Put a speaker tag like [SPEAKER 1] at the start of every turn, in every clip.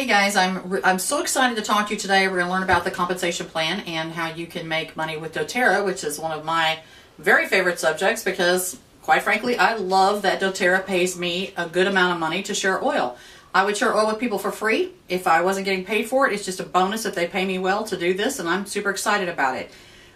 [SPEAKER 1] Hey guys, I'm so excited to talk to you today. We're going to learn about the compensation plan and how you can make money with doTerra, which is one of my very favorite subjects because, quite frankly, I love that doTerra pays me a good amount of money to share oil. I would share oil with people for free if I wasn't getting paid for it. It's just a bonus if they pay me well to do this, and I'm super excited about it.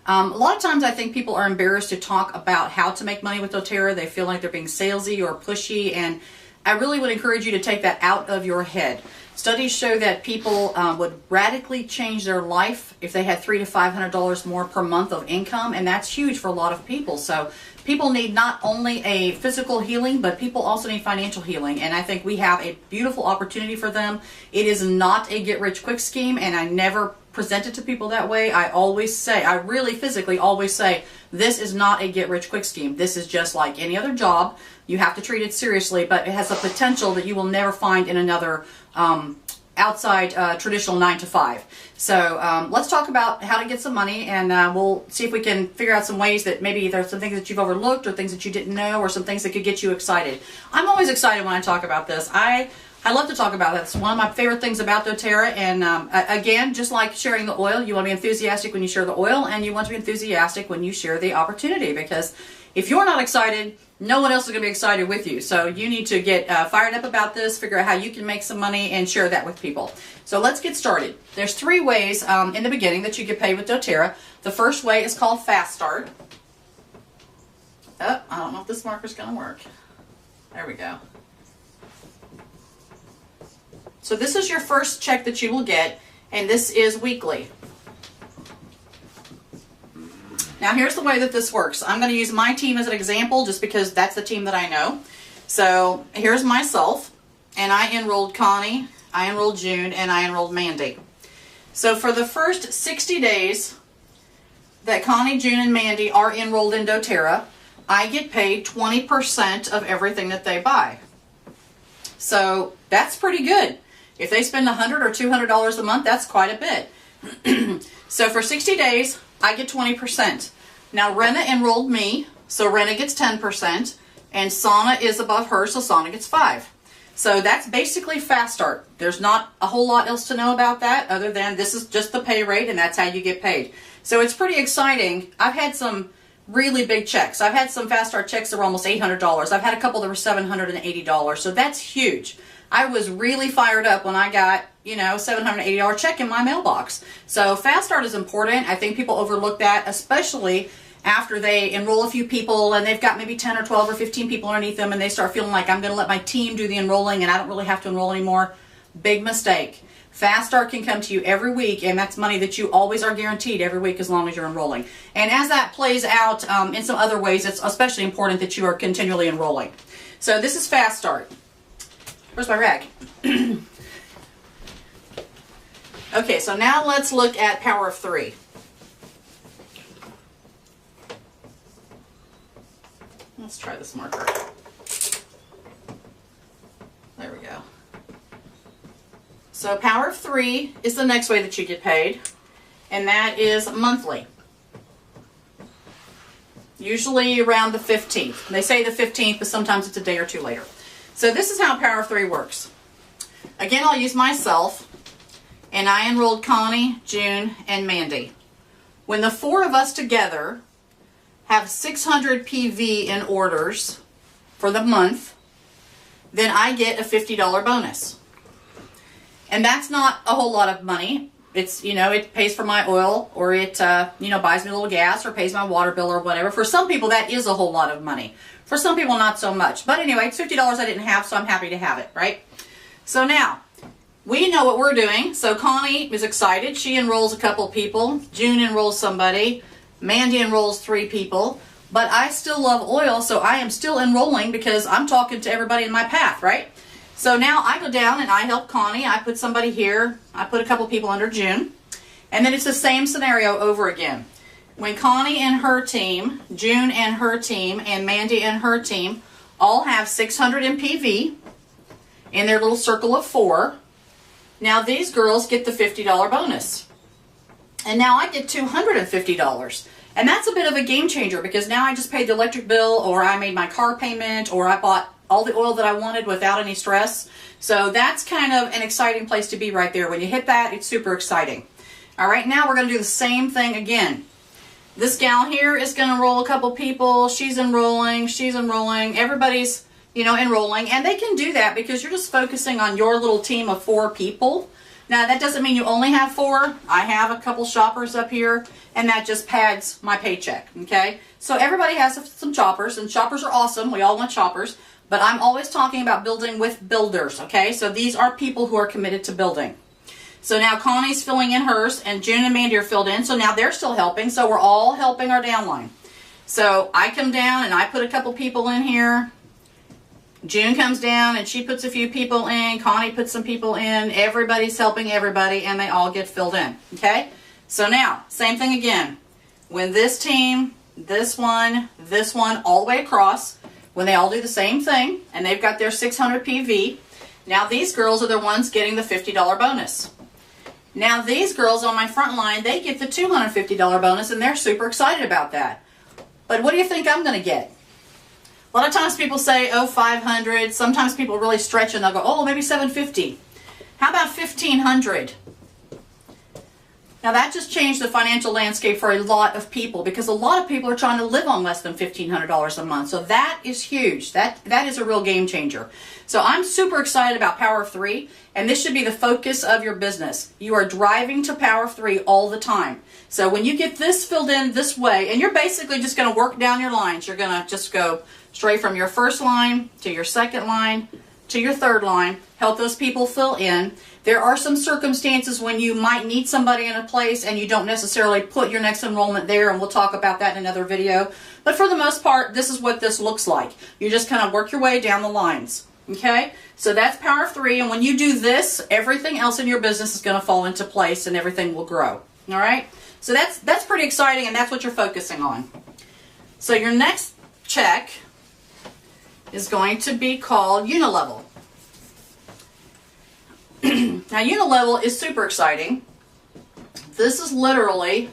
[SPEAKER 1] A lot of times I think people are embarrassed to talk about how to make money with doTerra. They feel like they're being salesy or pushy, and I really would encourage you to take that out of your head. Studies show that people would radically change their life if they had $300 to $500 more per month of income, and that's huge for a lot of people. So people need not only a physical healing, but people also need financial healing, and I think we have a beautiful opportunity for them. It is not a get-rich-quick scheme, and I never present it to people that way. I always say, I really physically always say, this is not a get-rich-quick scheme. This is just like any other job. You have to treat it seriously, but it has a potential that you will never find in another outside traditional 9 to 5. So let's talk about how to get some money, and we'll see if we can figure out some ways that maybe there's some things that you've overlooked or things that you didn't know or some things that could get you excited. I'm always excited when I talk about this. I love to talk about that. It's one of my favorite things about doTerra, and again, just like sharing the oil, you want to be enthusiastic when you share the oil, and you want to be enthusiastic when you share the opportunity, because if you're not excited, no one else is going to be excited with you. So you need to get fired up about this, figure out how you can make some money, and share that with people. So let's get started. There's 3 ways in the beginning that you get paid with doTerra. The first way is called Fast Start. Oh, I don't know if this marker's going to work. There we go. So this is your first check that you will get, and this is weekly. Now here's the way that this works. I'm going to use my team as an example just because that's the team that I know. So here's myself, and I enrolled Connie, I enrolled June, and I enrolled Mandy. So for the first 60 days that Connie, June, and Mandy are enrolled in doTerra, I get paid 20% of everything that they buy. So that's pretty good. If they spend $100 or $200 a month, that's quite a bit. So for 60 days, I get 20%. Now Rena enrolled me, so Rena gets 10%, and Sana is above her, so Sana gets 5%. So that's basically Fast Start. There's not a whole lot else to know about that other than this is just the pay rate, and that's how you get paid. So it's pretty exciting. I've had some really big checks. I've had some Fast Start checks that were almost $800. I've had a couple that were $780, so that's huge. I was really fired up when I got, $780 check in my mailbox. So Fast Start is important. I think people overlook that, especially after they enroll a few people and they've got maybe 10 or 12 or 15 people underneath them, and they start feeling like I'm going to let my team do the enrolling and I don't really have to enroll anymore. Big mistake. Fast Start can come to you every week, and that's money that you always are guaranteed every week as long as you're enrolling. And as that plays out in some other ways, it's especially important that you are continually enrolling. So this is Fast Start. Where's my rag? Okay, so now let's look at Power of 3. Let's try this marker. There we go. So Power of 3 is the next way that you get paid, and that is monthly. Usually around the 15th. They say the 15th, but sometimes it's a day or 2 later. So this is how Power of 3 works. Again, I'll use myself, and I enrolled Connie, June, and Mandy. When the 4 of us together have 600 PV in orders for the month, then I get a $50 bonus. And that's not a whole lot of money. It's, it pays for my oil, or it, buys me a little gas, or pays my water bill, or whatever. For some people, that is a whole lot of money. For some people, not so much. But anyway, it's $50 I didn't have, so I'm happy to have it, right? So now, we know what we're doing. So Connie is excited. She enrolls a couple people. June enrolls somebody. Mandy enrolls 3 people. But I still love oil, so I am still enrolling because I'm talking to everybody in my path, right? So now I go down and I help Connie. I put somebody here. I put a couple people under June. And then it's the same scenario over again. When Connie and her team, June and her team, and Mandy and her team all have 600 in PV in their little circle of 4, now these girls get the $50 bonus. And now I get $250. And that's a bit of a game changer because now I just paid the electric bill, or I made my car payment, or I bought all the oil that I wanted without any stress. So that's kind of an exciting place to be right there. When you hit that, it's super exciting. All right, now we're going to do the same thing again. This gal here is going to enroll a couple people. She's enrolling. Everybody's, enrolling. And they can do that because you're just focusing on your little team of 4 people. Now, that doesn't mean you only have 4. I have a couple shoppers up here, and that just pads my paycheck, okay? So everybody has some shoppers, and shoppers are awesome. We all want shoppers. But I'm always talking about building with builders, okay? So these are people who are committed to building. So now Connie's filling in hers, and June and Mandy are filled in. So now they're still helping. So we're all helping our downline. So I come down, and I put a couple people in here. June comes down and she puts a few people in. Connie puts some people in. Everybody's helping everybody and they all get filled in. Okay? So now, same thing again. When this team, this one, all the way across, when they all do the same thing and they've got their 600 PV, now these girls are the ones getting the $50 bonus. Now these girls on my front line, they get the $250 bonus and they're super excited about that. But what do you think I'm going to get? A lot of times people say, oh, 500. Sometimes people really stretch and they'll go, oh, maybe 750. How about 1,500? Now that just changed the financial landscape for a lot of people because a lot of people are trying to live on less than $1,500 a month. So that is huge. That is a real game changer. So I'm super excited about Power of 3, and this should be the focus of your business. You are driving to Power of 3 all the time. So when you get this filled in this way, and you're basically just going to work down your lines. You're going to just go straight from your first line to your second line to your third line. Help those people fill in. There are some circumstances when you might need somebody in a place and you don't necessarily put your next enrollment there, and we'll talk about that in another video. But for the most part, this is what this looks like. You just kind of work your way down the lines. Okay? So that's Power of 3, and when you do this, everything else in your business is going to fall into place and everything will grow. All right? So that's pretty exciting, and that's what you're focusing on. So your next check is going to be called Unilevel. Now, Unilevel is super exciting. This is literally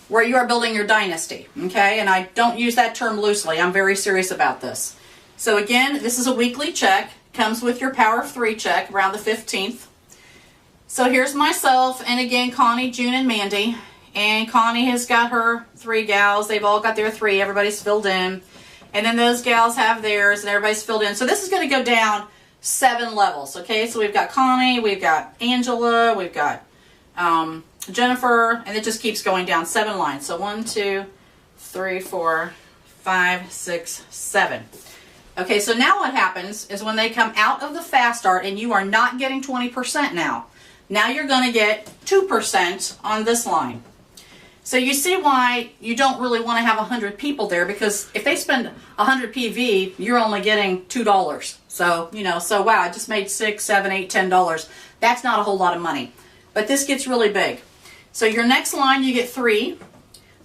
[SPEAKER 1] where you are building your dynasty, okay? And I don't use that term loosely. I'm very serious about this. So again, this is a weekly check. Comes with your Power of 3 check around the 15th. So here's myself, and again, Connie, June, and Mandy. And Connie has got her 3 gals. They've all got their 3. Everybody's filled in. And then those gals have theirs, and everybody's filled in. So this is going to go down 7 levels, okay? So we've got Connie, we've got Angela, we've got Jennifer, and it just keeps going down 7 lines. So 1, 2, 3, 4, 5, 6, 7. Okay, so now what happens is when they come out of the fast start and you are not getting 20% now. Now you're going to get 2% on this line. So you see why you don't really want to have 100 people there, because if they spend 100 PV, you're only getting $2. So, so wow, I just made $6, $7, $8, $10. That's not a whole lot of money. But this gets really big. So your next line, you get 3,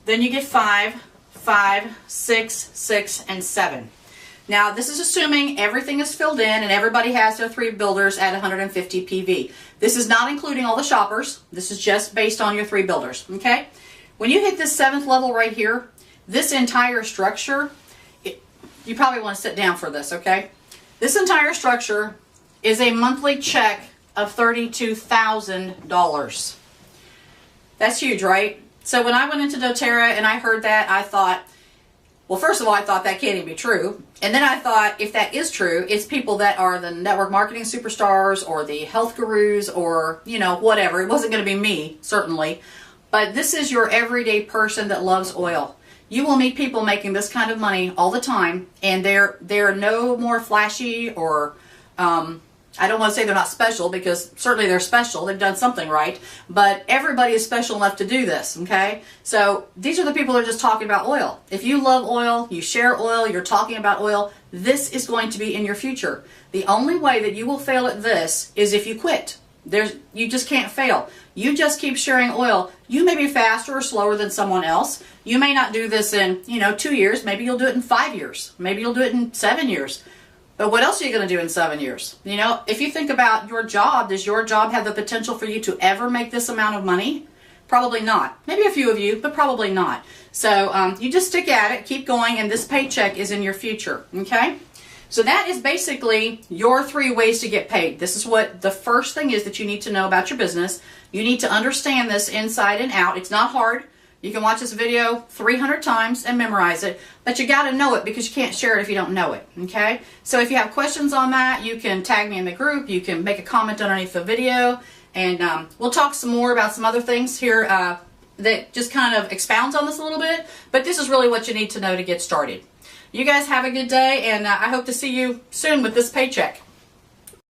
[SPEAKER 1] then you get 5, 5, 6, 6, and 7. Now, this is assuming everything is filled in and everybody has their 3 builders at 150 PV. This is not including all the shoppers. This is just based on your 3 builders, okay? When you hit this 7th level right here, this entire structure, you probably want to sit down for this, okay? This entire structure is a monthly check of $32,000. That's huge, right? So when I went into doTerra and I heard that, I thought, well, first of all, I thought that can't even be true. And then I thought, if that is true, it's people that are the network marketing superstars or the health gurus or, whatever. It wasn't going to be me, certainly. But this is your everyday person that loves oil. You will meet people making this kind of money all the time, and they're no more flashy or, I don't want to say they're not special, because certainly they're special. They've done something right. But everybody is special enough to do this, okay? So these are the people that are just talking about oil. If you love oil, you share oil, you're talking about oil, this is going to be in your future. The only way that you will fail at this is if you quit. You just can't fail. You just keep sharing oil. You may be faster or slower than someone else. You may not do this in, 2 years. Maybe you'll do it in 5 years. Maybe you'll do it in 7 years. But what else are you going to do in 7 years? If you think about your job, does your job have the potential for you to ever make this amount of money? Probably not. Maybe a few of you, but probably not. So you just stick at it, keep going, and this paycheck is in your future, okay? So that is basically your 3 ways to get paid. This is what the first thing is that you need to know about your business. You need to understand this inside and out. It's not hard. You can watch this video 300 times and memorize it, but you got to know it because you can't share it if you don't know it, okay? So if you have questions on that, you can tag me in the group. You can make a comment underneath the video, and we'll talk some more about some other things here that just kind of expounds on this a little bit, but this is really what you need to know to get started. You guys have a good day, and I hope to see you soon with this paycheck.